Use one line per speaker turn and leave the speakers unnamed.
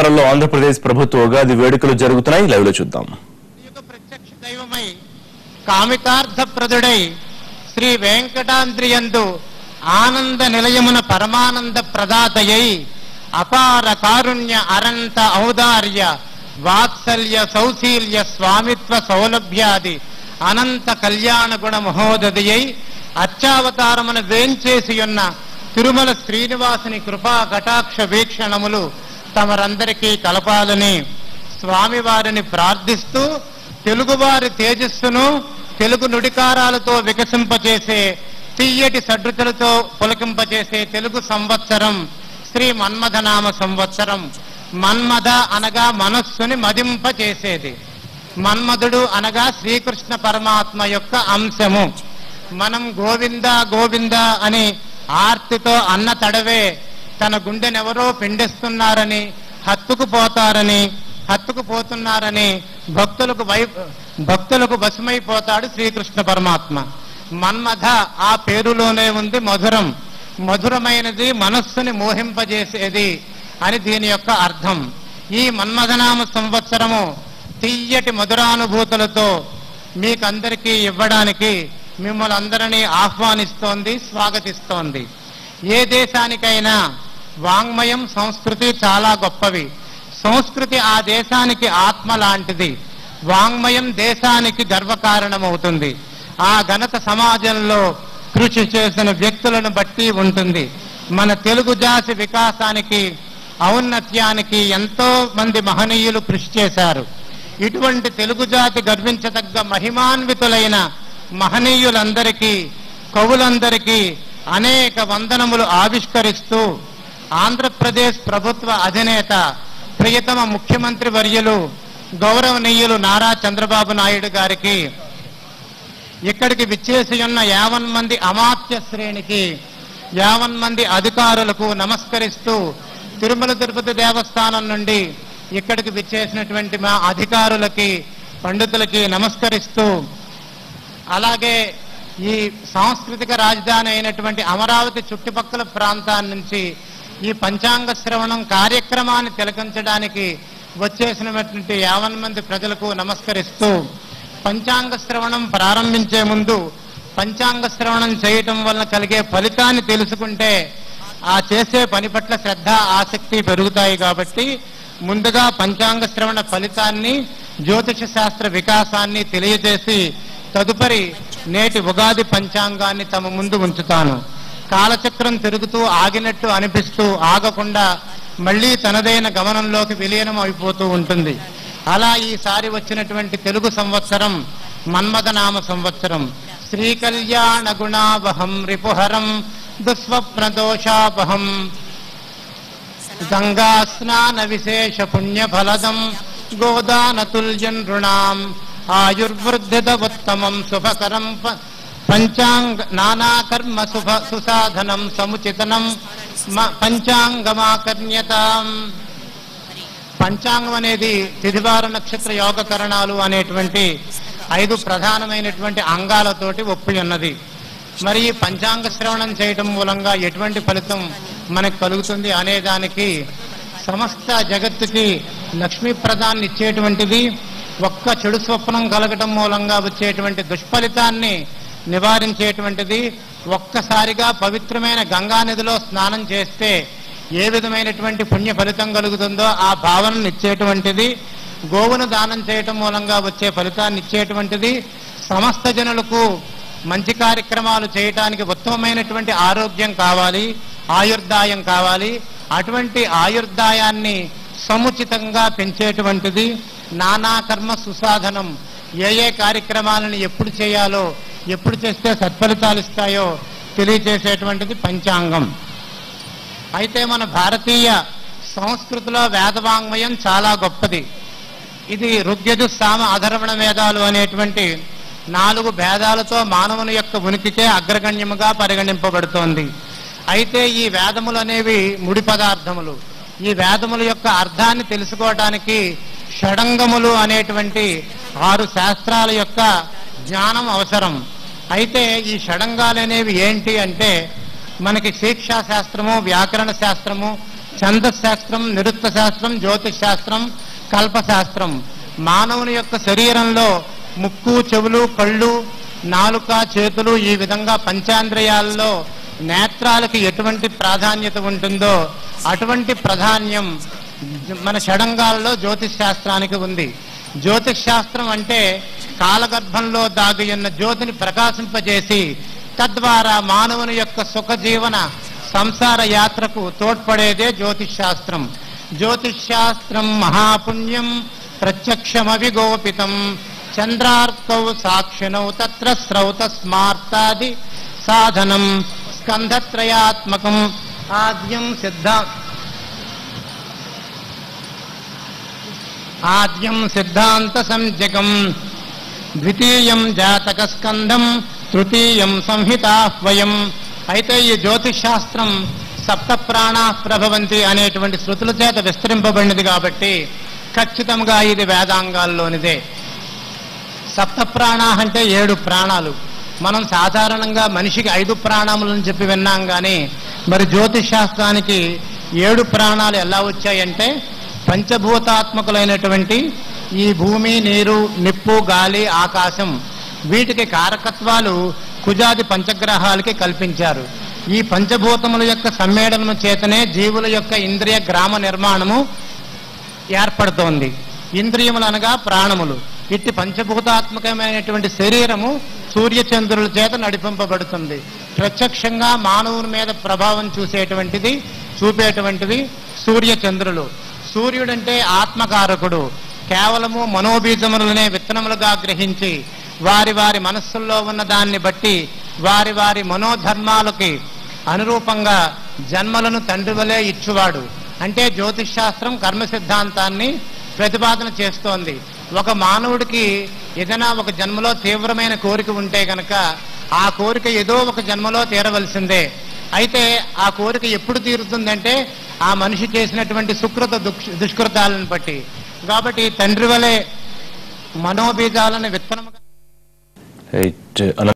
సహకారంలో ఆంధ్రప్రదేశ్ ప్రభుత్వ ఉగాది వేడుకలు జరుగుతున్నాయి. లైవ్ లో చూద్దాం.
ప్రత్యక్ష దైవమై కామితార్థప్రదుడై శ్రీ వెంకటాద్రియందు ఆనంద నిలయమున పరమానంద ప్రదాతయై అపార కారుణ్య అనంత ఔదార్య వాత్సల్య సౌశీల్య స్వామిత్వ సౌలభ్యాది అనంత కళ్యాణ గుణ మహోదయై అర్చావతారమున వేంచేసియున్న తిరుమల శ్రీనివాసుని కృపా కటాక్ష వీక్షణములు తమరందరికీ కలపాలని స్వామివారిని ప్రార్థిస్తూ తెలుగువారి తేజస్సును తెలుగు నుడికారాలతో వికసింపచేసే తీయటి సడ్రుతులతో పులకింపచేసే తెలుగు సంవత్సరం శ్రీ మన్మథనామ సంవత్సరం. మన్మథ అనగా మనస్సుని మదింపచేసేది. మన్మధుడు అనగా శ్రీకృష్ణ పరమాత్మ యొక్క అంశము. మనం గోవింద గోవింద అని ఆర్తితో అన్న తడవే తన గుండెనెవరో పిండిస్తున్నారని హత్తుకుపోతున్నారని భక్తులకు వశమైపోతాడు శ్రీకృష్ణ పరమాత్మ. మన్మథ ఆ పేరులోనే ఉంది మధురం. మధురమైనది, మనస్సుని మోహింపజేసేది అని దీని యొక్క అర్థం. ఈ మన్మథనామ సంవత్సరము తీయటి మధురానుభూతులతో మీకందరికీ ఇవ్వడానికి మిమ్మల్ని అందరినీ ఆహ్వానిస్తోంది, స్వాగతిస్తోంది. ఏ దేశానికైనా వాంగ్మయం, సంస్కృతి చాలా గొప్పవి. సంస్కృతి ఆ దేశానికి ఆత్మ లాంటిది. వాంగ్మయం దేశానికి గర్వకారణమవుతుంది. ఆ ఘనత సమాజంలో కృషి చేసిన వ్యక్తులను బట్టి ఉంటుంది. మన తెలుగు జాతి వికాసానికి, ఔన్నత్యానికి ఎంతో మంది మహనీయులు కృషి చేశారు. ఇటువంటి తెలుగు జాతి గర్వించదగ్గ మహిమాన్వితులైన మహనీయులందరికీ, కవులందరికీ అనేక వందనములు ఆవిష్కరిస్తూ ఆంధ్రప్రదేశ్ ప్రభుత్వ అధినేత ప్రియతమ ముఖ్యమంత్రి వర్యులు గౌరవనీయులు నారా చంద్రబాబు నాయుడు గారికి, ఇక్కడికి విచ్చేసి ఉన్న 50 మంది అమాత్య శ్రేణికి, 50 మంది అధికారులకు నమస్కరిస్తూ, తిరుమల తిరుపతి దేవస్థానం నుండి ఇక్కడికి విచ్చేసినటువంటి మా అధికారులకి, పండితులకి నమస్కరిస్తూ, అలాగే ఈ సాంస్కృతిక రాజధాని అయినటువంటి అమరావతి చుట్టుపక్కల ప్రాంతాల నుంచి ఈ పంచాంగ శ్రవణం కార్యక్రమాన్ని తిలకించడానికి వచ్చేసినటువంటి 50 మంది ప్రజలకు నమస్కరిస్తూ, పంచాంగ శ్రవణం ప్రారంభించే ముందు పంచాంగ శ్రవణం చేయటం వలన కలిగే ఫలితాన్ని తెలుసుకుంటే ఆ చేసే పని పట్ల శ్రద్ధ, ఆసక్తి పెరుగుతాయి. కాబట్టి ముందుగా పంచాంగ శ్రవణ ఫలితాన్ని, జ్యోతిష శాస్త్ర వికాసాన్ని తెలియజేసి తదుపరి నేటి ఉగాది పంచాంగాన్ని తమ ముందు ఉంచుతాను. కాలచక్రం తిరుగుతూ ఆగినట్టు అనిపిస్తూ ఆగకుండా మళ్లీ తనదైన గమనంలోకి విలీనం అయిపోతూ ఉంటుంది. అలా ఈసారి వచ్చినటువంటి తెలుగు సంవత్సరం మన్మథనామ సంవత్సరం. శ్రీకళ్యాణ గుణావహం రిపుహరం దుస్వప్నదోషాపహం గంగా స్నాన విశేష పుణ్యఫలదం గోదానతుల్యం నృణాం ఆయుర్వృద్ధిద ఉత్తమం శుభకరం పంచాంగ నానాకర్మ సుసాధనం సముచితనం పంచాంగమాకర్ణ్యతాం. పంచాంగం అనేది తిథివార నక్షత్ర యోగకరణాలు అనేటువంటి 5 ప్రధానమైనటువంటి అంగాలతోటి ఒప్పి ఉన్నది. మరి ఈ పంచాంగ శ్రవణం చేయటం మూలంగా ఎటువంటి ఫలితం మనకు కలుగుతుంది అనేదానికి, సమస్త జగత్తుకి లక్ష్మీప్రదాన్ని ఇచ్చేటువంటిది, ఒక్క చెడు స్వప్నం కలగటం మూలంగా వచ్చేటువంటి దుష్ఫలితాన్ని నివారించేటువంటిది, ఒక్కసారిగా పవిత్రమైన గంగా నదిలో స్నానం చేస్తే ఏ విధమైనటువంటి పుణ్య ఫలితం కలుగుతుందో ఆ భావనను ఇచ్చేటువంటిది, గోవును దానం చేయటం మూలంగా వచ్చే ఫలితాన్ని ఇచ్చేటువంటిది, సమస్త జనులకు మంచి కార్యక్రమాలు చేయటానికి ఉత్తమమైనటువంటి ఆరోగ్యం కావాలి, ఆయుర్దాయం కావాలి. అటువంటి ఆయుర్దాయాన్ని సముచితంగా పెంచేటువంటిది, నానా కర్మ సుసాధనం, ఏ కార్యక్రమాలను ఎప్పుడు చేయాలో, ఎప్పుడు చేస్తే సత్ఫలితాలు ఇస్తాయో తెలియజేసేటువంటిది పంచాంగం. అయితే మన భారతీయ సంస్కృతిలో వేదవాంగ్మయం చాలా గొప్పది. ఇది ఋగ్యజు సామ అధర్వణ వేదాలు అనేటువంటి 4 భేదాలతో మానవుని యొక్క ఉనికికే అగ్రగణ్యముగా పరిగణింపబడుతోంది. అయితే ఈ వేదములు అనేవి ముడి పదార్థములు. ఈ వేదముల యొక్క అర్థాన్ని తెలుసుకోవడానికి షడంగములు అనేటువంటి 6 శాస్త్రాల యొక్క జ్ఞానం అవసరం. అయితే ఈ షడంగాలు అనేవి ఏంటి అంటే, మనకి శిక్షా శాస్త్రము, వ్యాకరణ శాస్త్రము, ఛందశాస్త్రం, నిరుక్త శాస్త్రం, జ్యోతిష్ శాస్త్రం, కల్పశాస్త్రం. మానవుని యొక్క శరీరంలో ముక్కు, చెవులు, కళ్ళు, నాలుక, చేతులు, ఈ విధంగా పంచేంద్రియాల్లో నేత్రాలకి ఎటువంటి ప్రాధాన్యత ఉంటుందో అటువంటి ప్రాధాన్యం మన షడంగాల్లో జ్యోతిష్ శాస్త్రానికి ఉంది. జ్యోతిష్ శాస్త్రం అంటే కాలగర్భంలో దాగి ఉన్న జ్యోతిని ప్రకాశింపజేసి తద్వారా మానవుని యొక్క సుఖజీవన సంసార యాత్రకు తోడ్పడేదే జ్యోతిష్ శాస్త్రం. జ్యోతిష్ శాస్త్రం మహాపుణ్యం ప్రత్యక్షమవిగోపితం చంద్రార్కౌ సాక్షిణౌ తత్ర శ్రౌత స్మార్తాది సాధనం స్కంధత్రయాత్మకం ఆద్యం సిద్ధాంత సంజ్ఞకం ద్వితీయం జాతక స్కంధం తృతీయం సంహితాహ్వయం. అయితే ఈ జ్యోతిష్ శాస్త్రం సప్త ప్రాణా ప్రభవంతి అనేటువంటి శృతుల చేత విస్తరింపబడినది కాబట్టి ఖచ్చితంగా ఇది వేదాంగాల్లోనిదే. సప్త ప్రాణా అంటే 7 ప్రాణాలు. మనం సాధారణంగా మనిషికి 5 ప్రాణములను చెప్పి విన్నాం కానీ మరి జ్యోతిష్ శాస్త్రానికి 7 ప్రాణాలు ఎలా వచ్చాయంటే పంచభూతాత్మకులైనటువంటి ఈ భూమి, నీరు, నిప్పు, గాలి, ఆకాశం వీటికి కారకత్వాలు కుజాది పంచగ్రహాలకి కల్పించారు. ఈ పంచభూతముల యొక్క సమ్మేళనము చేతనే జీవుల యొక్క ఇంద్రియ గ్రామ నిర్మాణము ఏర్పడుతోంది. ఇంద్రియములు అనగా ప్రాణములు. ఇట్టి పంచభూతాత్మకమైనటువంటి శరీరము సూర్యచంద్రుల చేత నడిపింపబడుతుంది. ప్రత్యక్షంగా మానవుని మీద ప్రభావం చూపేటువంటివి సూర్యచంద్రులు. సూర్యుడంటే ఆత్మకారకుడు. కేవలము మనోబీజములనే విత్తనములుగా గ్రహించి వారి వారి మనస్సుల్లో ఉన్న దాన్ని బట్టి వారి వారి మనోధర్మాలకి అనురూపంగా జన్మలను తండ్రి వలె ఇచ్చువాడు. అంటే జ్యోతిష్ శాస్త్రం కర్మ సిద్ధాంతాన్ని ప్రతిపాదన చేస్తోంది. ఒక మానవుడికి ఏదైనా ఒక జన్మలో తీవ్రమైన కోరిక ఉంటే గనక ఆ కోరిక ఏదో ఒక జన్మలో తీరవలసిందే. అయితే ఆ కోరిక ఎప్పుడు తీరుతుందంటే ఆ మనిషి చేసినటువంటి సుకృత దుష్కృతాలను బట్టి. కాబట్టి తండ్రి వలె మనోబీజాలను విత్తనముగా